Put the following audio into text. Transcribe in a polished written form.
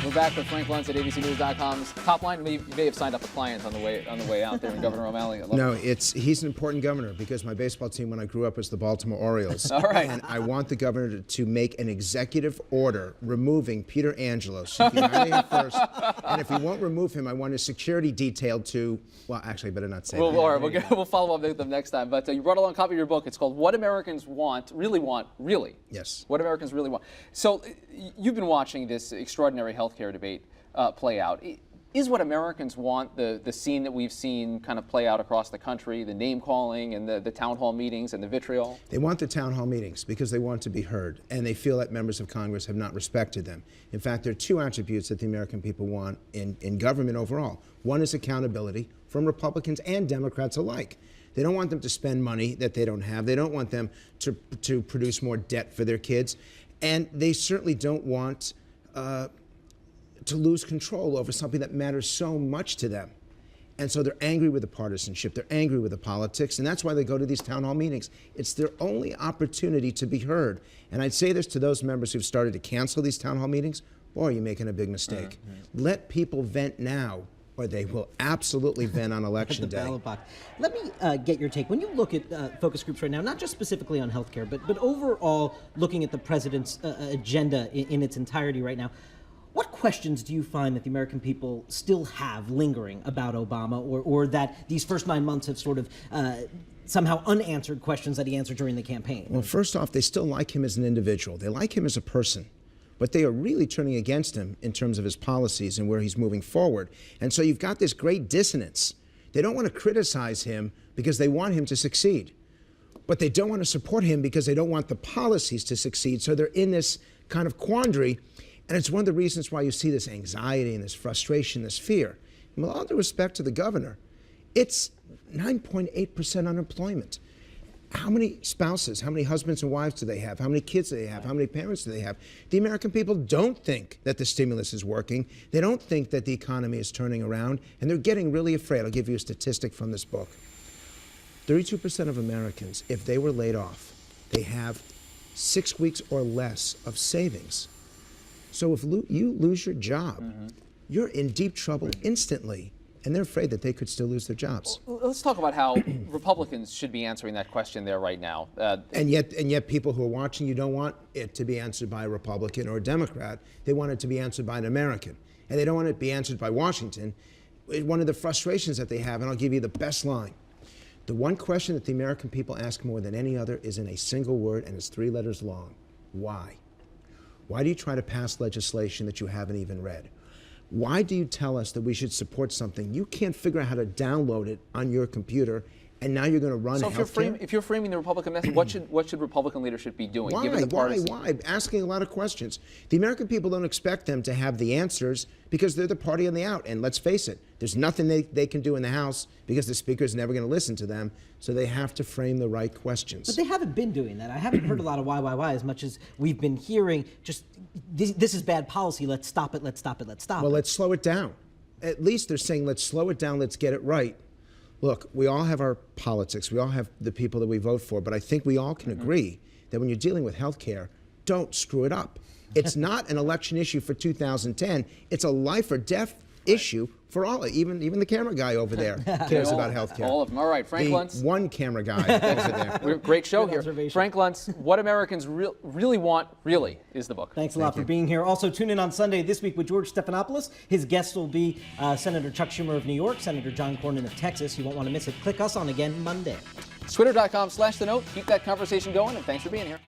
We're back with Frank Luntz at abcnews.com's Top Line. You may have signed up a client on the way out there, and Governor O'Malley. No, he's an important governor because my baseball team when I grew up was the Baltimore Orioles. All right. And I want the governor to make an executive order removing Peter Angelos. He can hire him first, and if he won't remove him, I want his security detailed to. Well, actually, I better not say that. All right, we'll follow up with them next time. But you brought along a copy of your book. It's called "What Americans really want." Yes. What Americans really want. So you've been watching this extraordinary healthcare debate play out. Is what Americans want the scene that we've seen kind of play out across the country, the name calling and the town hall meetings and the vitriol? They want the town hall meetings because they want to be heard, and they feel that members of Congress have not respected them. In fact, there are two attributes that the American people want in government overall. One is accountability from Republicans and Democrats alike. They don't want them to spend money that they don't have. They don't want them to produce more debt for their kids. And they certainly don't want to lose control over something that matters so much to them. And so they're angry with the partisanship. They're angry with the politics. And that's why they go to these town hall meetings. It's their only opportunity to be heard. And I'd say this to those members who've started to cancel these town hall meetings. Boy, you're making a big mistake. Let people vent now, or they will absolutely vent on election day. Ballot box. Let me get your take. When you look at focus groups right now, not just specifically on healthcare, but overall looking at the president's agenda in its entirety right now, what questions do you find that the American people still have lingering about Obama, or that these first 9 months have sort of somehow unanswered questions that he answered during the campaign? Well, first off, they still like him as an individual. They like him as a person. But they are really turning against him in terms of his policies and where he's moving forward. And so you've got this great dissonance. They don't want to criticize him because they want him to succeed. But they don't want to support him because they don't want the policies to succeed. So they're in this kind of quandary. And it's one of the reasons why you see this anxiety and this frustration, this fear. And with all due respect to the governor, it's 9.8% unemployment. How many spouses, how many husbands and wives do they have? How many kids do they have? How many parents do they have? The American people don't think that the stimulus is working. They don't think that the economy is turning around, and they're getting really afraid. I'll give you a statistic from this book. 32% of Americans, if they were laid off, they have 6 weeks or less of savings. So if you lose your job, you're in deep trouble instantly. And they're afraid that they could still lose their jobs. Well, let's talk about how Republicans should be answering that question there right now. And yet people who are watching you don't want it to be answered by a Republican or a Democrat. They want it to be answered by an American. And they don't want it to be answered by Washington. One of the frustrations that they have, and I'll give you the best line. The one question that the American people ask more than any other is in a single word, and it's 3 letters long. Why? Why do you try to pass legislation that you haven't even read? Why do you tell us that we should support something you can't figure out how to download it on your computer, and now you're going to run healthcare? If you're framing the Republican message, what should Republican leadership be doing? Why? Asking a lot of questions. The American people don't expect them to have the answers because they're the party on the out. And let's face it, there's nothing they can do in the House because the Speaker's never going to listen to them. So they have to frame the right questions. But they haven't been doing that. I haven't heard a lot of why as much as we've been hearing just this is bad policy. Let's stop it. Let's stop it. Let's stop it. Well, let's slow it down. At least they're saying let's slow it down. Let's get it right. Look, we all have our politics. We all have the people that we vote for. But I think we all can agree that when you're dealing with health care, don't screw it up. It's not an election issue for 2010. It's a life or death issue for all. Even the camera guy over there cares about health care. All of them. All right, Frank Luntz. One camera guy over there. Great show here. Frank Luntz, What Americans Really Want, is the book. Thanks a lot for being here. Also, tune in on Sunday this week with George Stephanopoulos. His guests will be Senator Chuck Schumer of New York, Senator John Cornyn of Texas. You won't want to miss it. Click us on again Monday. Twitter.com/TheNote. Keep that conversation going, and thanks for being here.